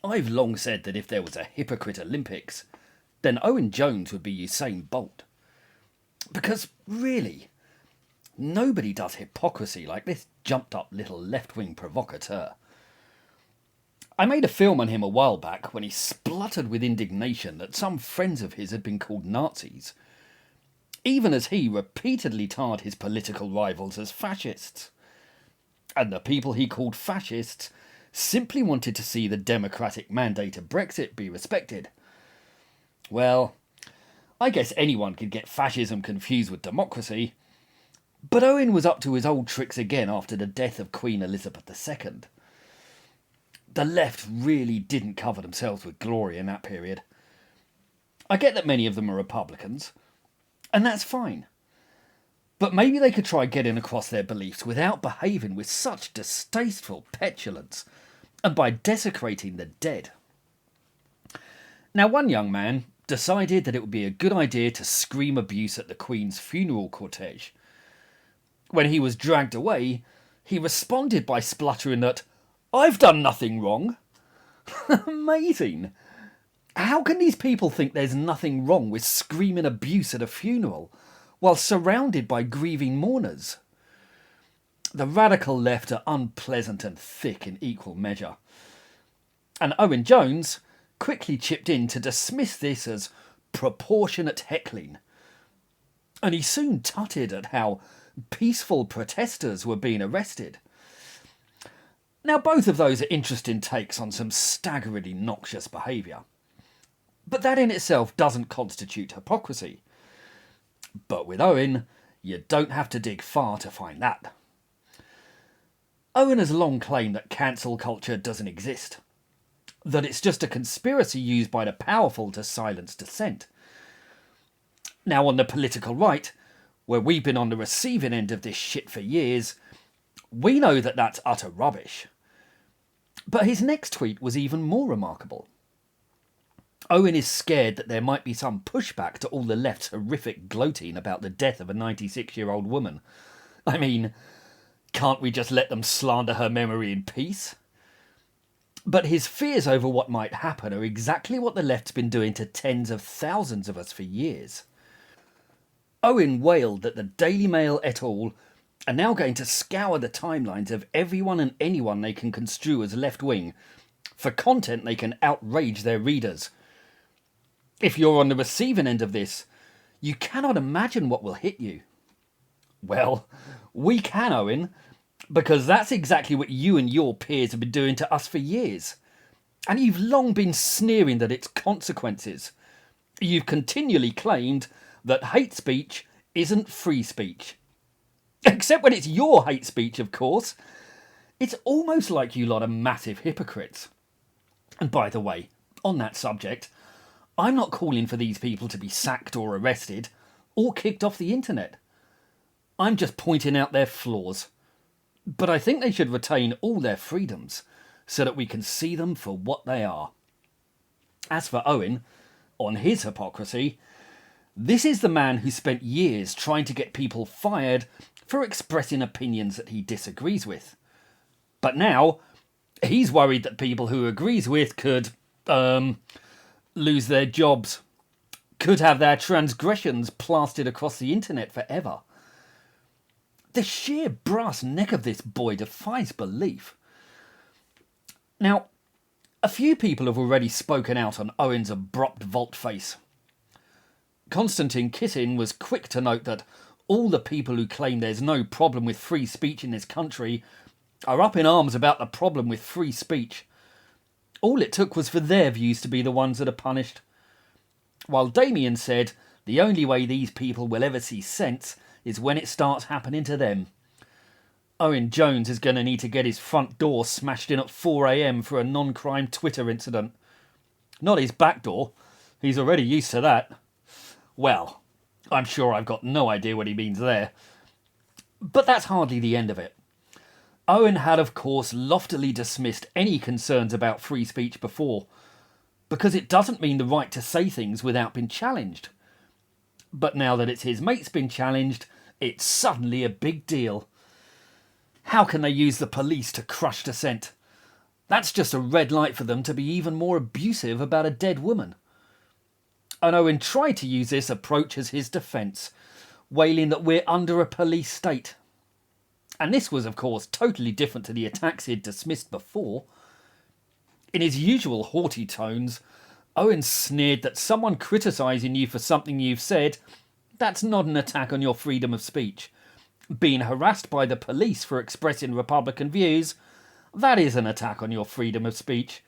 I've long said that if there was a hypocrite Olympics, then Owen Jones would be Usain Bolt. Because, really, nobody does hypocrisy like this jumped-up little left-wing provocateur. I made a film on him a while back when he spluttered with indignation that some friends of his had been called Nazis, even as he repeatedly tarred his political rivals as fascists. And the people he called fascists simply wanted to see the democratic mandate of Brexit be respected. Well, I guess anyone could get fascism confused with democracy, but Owen was up to his old tricks again after the death of Queen Elizabeth II. The left really didn't cover themselves with glory in that period. I get that many of them are Republicans, and that's fine. But maybe they could try getting across their beliefs without behaving with such distasteful petulance, and by desecrating the dead. Now, one young man decided that it would be a good idea to scream abuse at the Queen's funeral cortege. When he was dragged away, he responded by spluttering that, "I've done nothing wrong." Amazing. How can these people think there's nothing wrong with screaming abuse at a funeral while surrounded by grieving mourners? The radical left are unpleasant and thick in equal measure. And Owen Jones quickly chipped in to dismiss this as proportionate heckling. And he soon tutted at how peaceful protesters were being arrested. Now, both of those are interesting takes on some staggeringly noxious behaviour. But that in itself doesn't constitute hypocrisy. But with Owen, you don't have to dig far to find that. Owen has long claimed that cancel culture doesn't exist, that it's just a conspiracy used by the powerful to silence dissent. Now, on the political right, where we've been on the receiving end of this shit for years, we know that that's utter rubbish. But his next tweet was even more remarkable. Owen is scared that there might be some pushback to all the left's horrific gloating about the death of a 96-year-old woman. I mean, can't we just let them slander her memory in peace? But his fears over what might happen are exactly what the left's been doing to tens of thousands of us for years. Owen wailed that the Daily Mail et al. Are now going to scour the timelines of everyone and anyone they can construe as left-wing for content they can outrage their readers. If you're on the receiving end of this, you cannot imagine what will hit you. Well, we can, Owen, because that's exactly what you and your peers have been doing to us for years. And you've long been sneering at its consequences. You've continually claimed that hate speech isn't free speech. Except when it's your hate speech, of course. It's almost like you lot are massive hypocrites. And by the way, on that subject, I'm not calling for these people to be sacked or arrested or kicked off the internet. I'm just pointing out their flaws. But I think they should retain all their freedoms so that we can see them for what they are. As for Owen, on his hypocrisy, this is the man who spent years trying to get people fired for expressing opinions that he disagrees with. But now, he's worried that people who he agrees with could, lose their jobs, could have their transgressions plastered across the internet forever. The sheer brass neck of this boy defies belief. Now, a few people have already spoken out on Owen's abrupt volte-face. Konstantin Kittin was quick to note that all the people who claim there's no problem with free speech in this country are up in arms about the problem with free speech. All it took was for their views to be the ones that are punished. While Damien said the only way these people will ever see sense is when it starts happening to them. Owen Jones is going to need to get his front door smashed in at 4 a.m. for a non-crime Twitter incident. Not his back door. He's already used to that. Well, I'm sure I've got no idea what he means there. But that's hardly the end of it. Owen had, of course, loftily dismissed any concerns about free speech before, because it doesn't mean the right to say things without being challenged. But now that it's his mate's been challenged, it's suddenly a big deal. How can they use the police to crush dissent? That's just a red light for them to be even more abusive about a dead woman. And Owen tried to use this approach as his defence, wailing that we're under a police state. And this was, of course, totally different to the attacks he'd dismissed before. In his usual haughty tones, Owen sneered that someone criticising you for something you've said, that's not an attack on your freedom of speech. Being harassed by the police for expressing Republican views, that is an attack on your freedom of speech.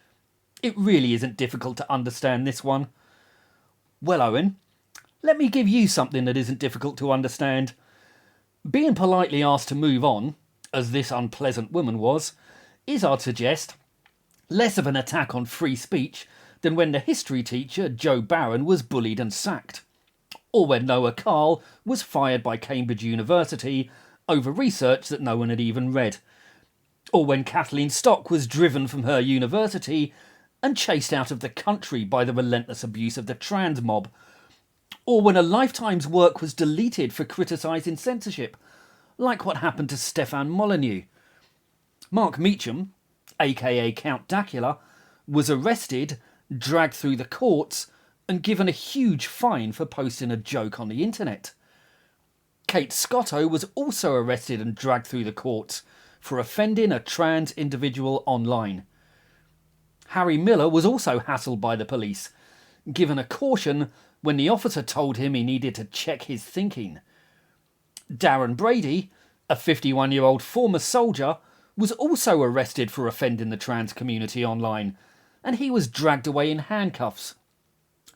It really isn't difficult to understand this one. Well, Owen, let me give you something that isn't difficult to understand. Being politely asked to move on, as this unpleasant woman was, is, I'd suggest, less of an attack on free speech than when the history teacher, Joe Barron, was bullied and sacked, or when Noah Carl was fired by Cambridge University over research that no one had even read, or when Kathleen Stock was driven from her university and chased out of the country by the relentless abuse of the trans mob, or when a lifetime's work was deleted for criticising censorship, like what happened to Stefan Molyneux. Mark Meacham, aka Count Dacula, was arrested, dragged through the courts, and given a huge fine for posting a joke on the internet. Kate Scotto was also arrested and dragged through the courts for offending a trans individual online. Harry Miller was also hassled by the police, given a caution when the officer told him he needed to check his thinking. Darren Brady, a 51-year-old former soldier, was also arrested for offending the trans community online, and he was dragged away in handcuffs.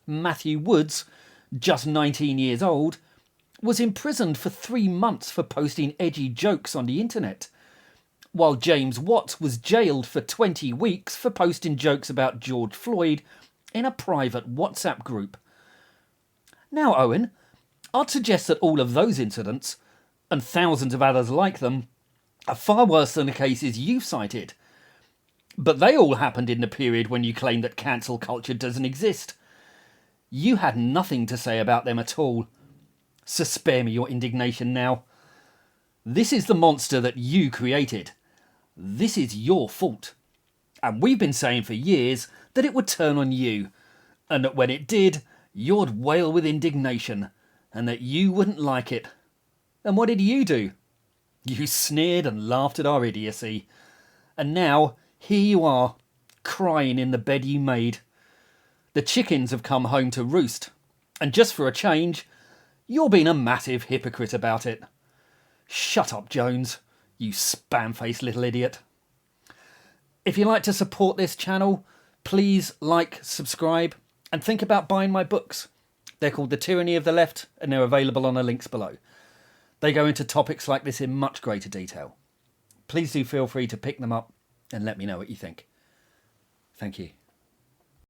Matthew Woods, just 19 years old, was imprisoned for 3 months for posting edgy jokes on the internet, while James Watts was jailed for 20 weeks for posting jokes about George Floyd in a private WhatsApp group. Now, Owen, I'd suggest that all of those incidents, and thousands of others like them, are far worse than the cases you've cited. But they all happened in the period when you claim that cancel culture doesn't exist. You had nothing to say about them at all. So spare me your indignation now. This is the monster that you created. This is your fault. And we've been saying for years that it would turn on you, and that when it did, you'd wail with indignation, and that you wouldn't like it. And what did you do? You sneered and laughed at our idiocy. And now, here you are, crying in the bed you made. The chickens have come home to roost, and just for a change, you're being a massive hypocrite about it. Shut up, Jones, you spam-faced little idiot. If you'd like to support this channel, please like, subscribe, and think about buying my books. They're called The Tyranny of the Left, and they're available on the links below. They go into topics like this in much greater detail. Please do feel free to pick them up and let me know what you think. Thank you.